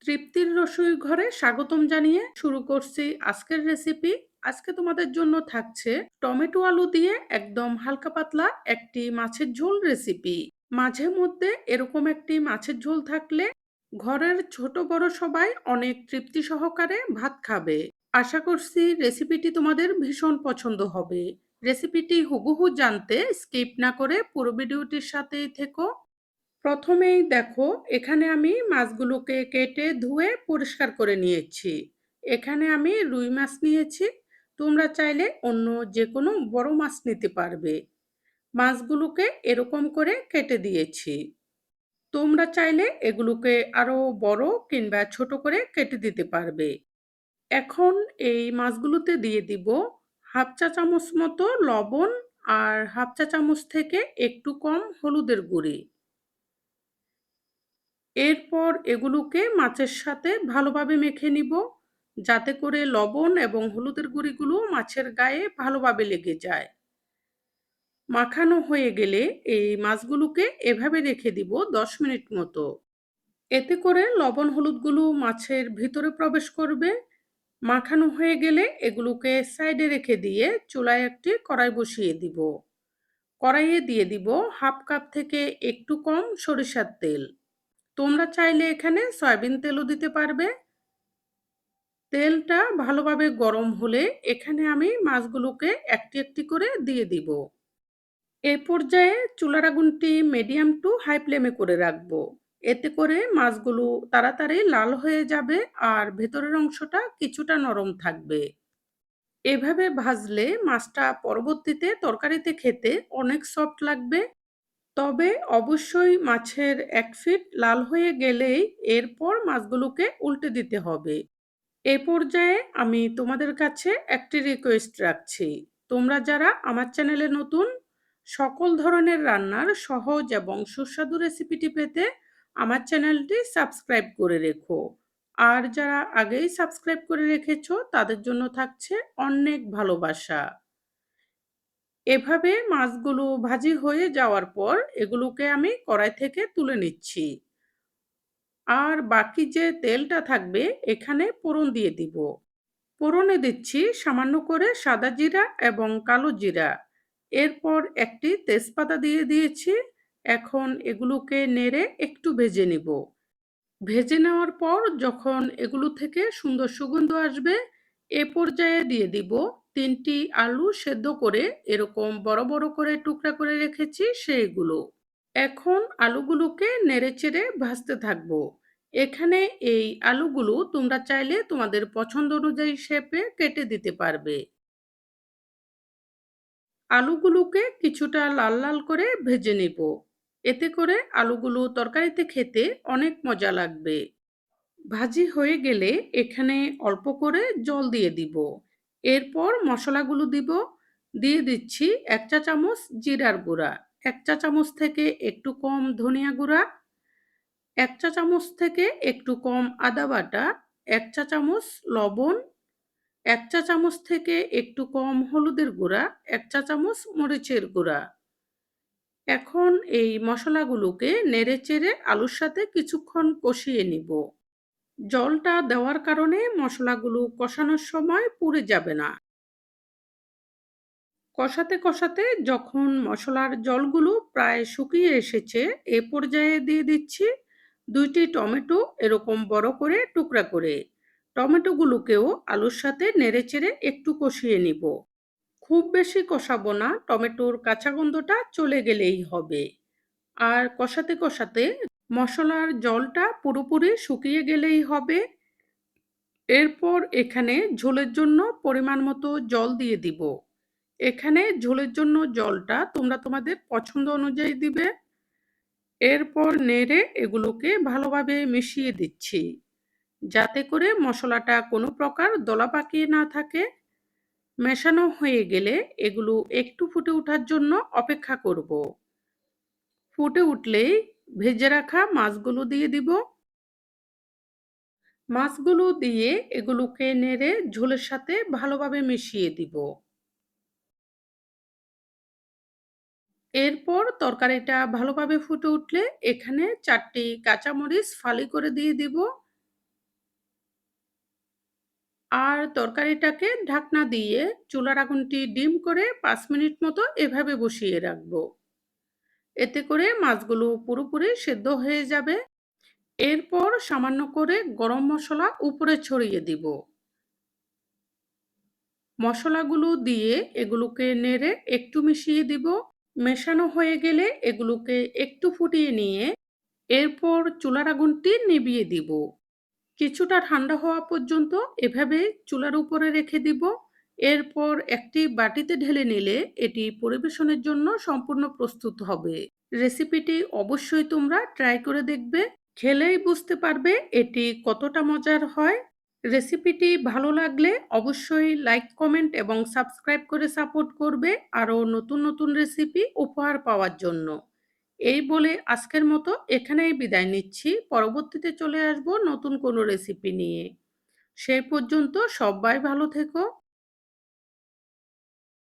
তৃপ্তির রসোই ঘরে স্বাগতম জানিয়ে শুরু করছি আজকের রেসিপি। আজকে তোমাদের জন্য থাকছে টমেটো আলু দিয়ে একদম হালকা পাতলা একটি মাছের ঝোল রেসিপি। মাঝে মধ্যে এরকম একটি মাছের ঝোল থাকলে ঘরের ছোট বড় সবাই অনেক তৃপ্তি সহকারে ভাত খাবে। আশা করছি রেসিপিটি তোমাদের ভীষণ পছন্দ হবে। রেসিপিটি হুবহু জানতে স্কিপ না করে পুরো ভিডিওটির সাথেই থেকো। প্রথমেই দেখো, এখানে আমি মাছগুলোকে কেটে ধুয়ে পরিষ্কার করে নিয়েছি। এখানে আমি রুই মাছ নিয়েছি। তোমরা চাইলে অন্য যে কোনো বড় মাছ নিতে পারবে। মাছগুলোকে এরকম করে কেটে দিয়েছি। তোমরা চাইলে এগুলোকে আরো বড় কিংবা ছোট করে কেটে দিতে পারবে। এখন এই মাছগুলোতে দিয়ে দিব হাফ চা চামচ মতো লবণ আর হাফ চা চামচ থেকে একটু কম হলুদের গুঁড়ি। এরপর এগুলোকে মাছের সাথে ভালোভাবে মেখে নিব, যাতে করে লবণ এবং হলুদের গুঁড়িগুলো মাছের গায়ে ভালোভাবে লেগে যায়। মাখানো হয়ে গেলে এই মাছগুলোকে এভাবে রেখে দিব 10 মিনিট মতো। এতে করে লবণ হলুদগুলো মাছের ভিতরে প্রবেশ করবে। মাখানো হয়ে গেলে এগুলোকে সাইডে রেখে দিয়ে চুলায় একটি কড়াই বসিয়ে দিব। কড়াইয়ে দিয়ে দিব হাফ কাপ থেকে একটু কম সরিষার তেল। তোমরা চাইলে এখানে সয়াবিন তেলও দিতে পারবে। তেলটা ভালোভাবে গরম হলে এখানে আমি মাছগুলোকে একটি একটি করে দিয়ে দিব। এই পর্যায়ে চুলার আগুনটি মিডিয়াম টু হাই ফ্লেমে করে রাখবো। এতে করে মাছগুলো তাড়াতাড়ি লাল হয়ে যাবে আর ভেতরের অংশটা কিছুটা নরম থাকবে। এভাবে ভাজলে মাছটা পরবর্তীতে তরকারিতে খেতে অনেক সফট লাগবে। তবে অবশ্যই মাছের এক ফিট লাল হয়ে গেলেই এরপর মাছগুলোকে উল্টে দিতে হবে। এ পর্যায়ে আমি তোমাদের কাছে একটি রিকোয়েস্ট রাখছি। তোমরা যারা আমার চ্যানেলে নতুন, সকল ধরনের রান্নার সহজ এবং সুস্বাদু রেসিপিটি পেতে আমার চ্যানেলটি সাবস্ক্রাইব করে রেখো। আর যারা আগেই সাবস্ক্রাইব করে রেখেছো তাদের জন্য থাকছে অনেক ভালোবাসা। এভাবে মাছগুলো ভাজি হয়ে যাওয়ার পর এগুলোকে আমি কড়াই থেকে তুলে নিচ্ছি। আর বাকি যে তেলটা থাকবে এখানে ফোড়ন দিয়ে দিব। ফোড়নে দিচ্ছি সামান্য করে সাদা জিরা এবং কালো জিরা। এরপর একটি তেজপাতা দিয়ে দিয়েছি। এখন এগুলোকে নেড়ে একটু ভেজে নিব। ভেজে নেওয়ার পর যখন এগুলো থেকে সুন্দর সুগন্ধ আসবে, এ পর্যায়ে দিয়ে দিব 3টি আলু সেদ্ধ করে এরকম বড় বড় করে টুকরা করে রেখেছি সেইগুলো। এখন আলুগুলোকে নেড়েচেড়ে ভাজতে থাকবো। এখানে এই আলুগুলো তোমরা চাইলে তোমাদের পছন্দ অনুযায়ী শেপে কেটে দিতে পারবে। আলুগুলোকে কিছুটা লাল লাল করে ভেজে নিব। এতে করে আলুগুলো তরকারিতে খেতে অনেক মজা লাগবে। ভাজি হয়ে গেলে এখানে অল্প করে জল দিয়ে দিব। এরপর মশলাগুলো দিব। দিয়ে দিচ্ছি 1 চা চামচ জিরার গুঁড়া, 1 চা চামচ থেকে একটু কম ধনিয়া গুঁড়া, 1 চা চামচ থেকে একটু কম আদা বাটা, 1 চা চামচ লবণ, 1 চা চামচ থেকে একটু কম হলুদের গুঁড়া, 1 চা চামচ মরিচের গুঁড়া। এখন এই মশলাগুলোকে নেড়েচেড়ে আলুর সাথে কিছুক্ষণ কষিয়ে নিব। জলটা দেওয়ার কারণে মশলাগুলো কষানোর সময় পুড়ে যাবে না। কষাতে কষাতে যখন মশলার জলগুলো প্রায় শুকিয়ে এসেছে, এ পর্যায়ে দিয়ে দিচ্ছি 2টি টমেটো এরকম বড় করে টুকরা করে। টমেটোগুলোকেও আলুর সাথে নেড়েচেড়ে একটু কষিয়ে নিব। খুব বেশি কষাবো না, টমেটোর কাঁচা গন্ধটা চলে গেলেই হবে। আর কষাতে কষাতে মশলার জলটা পুরোপুরি শুকিয়ে গেলেই হবে। এরপর এখানে ঝোলের জন্য পরিমাণ মতো জল দিয়ে দিব। এখানে ঝোলের জন্য জলটা তোমরা তোমাদের পছন্দ অনুযায়ী দিবে। এরপর নেড়ে এগুলোকে ভালোভাবে মিশিয়ে দিচ্ছি, যাতে করে মশলাটা কোনো প্রকার দলা পাকিয়ে না থাকে। মেশানো হয়ে গেলে এগুলো একটু ফুটে ওঠার জন্য অপেক্ষা করব। ফুটে উঠলেই ভেজে রাখা মাছগুলো দিয়ে দিব। মাছগুলো দিয়ে এগুলোকে নেড়ে ঝোলের সাথে ভালোভাবে মিশিয়ে দিব। এরপর তরকারিটা ভালোভাবে ফুটে উঠলে এখানে 4টি কাঁচামরিচ ফালি করে দিয়ে দিব। আর তরকারিটাকে ঢাকনা দিয়ে চুলার আগুনটি ডিম করে ৫ মিনিট মতো এভাবে বসিয়ে রাখবো। এতে করে মাছগুলো পুরোপুরি সেদ্ধ হয়ে যাবে। এরপর সামান্য করে গরম মসলা উপরে ছড়িয়ে দিব। মসলাগুলো দিয়ে এগুলোকে নেড়ে একটু মিশিয়ে দিব। মেশানো হয়ে গেলে এগুলোকে একটু ফুটিয়ে নিয়ে এরপর চুলার আগুনটি নিভিয়ে দিব। কিছুটা ঠান্ডা হওয়া পর্যন্ত এভাবে চুলার উপরে রেখে দিব। এরপর একটি বাটিতে ঢেলে নিলে এটি পরিবেশনের জন্য সম্পূর্ণ প্রস্তুত হবে। রেসিপিটি অবশ্যই তোমরা ট্রাই করে দেখবে। খেলেই বুঝতে পারবে এটি কতটা মজার হয়। রেসিপিটি ভালো লাগলে অবশ্যই লাইক, কমেন্ট এবং সাবস্ক্রাইব করে সাপোর্ট করবে আরও নতুন নতুন রেসিপি উপহার পাওয়ার জন্য। এই বলে আজকের মতো এখানেই বিদায় নিচ্ছি। পরবর্তীতে চলে আসবো নতুন কোনো রেসিপি নিয়ে। সেই পর্যন্ত সবাই ভালো থেকো।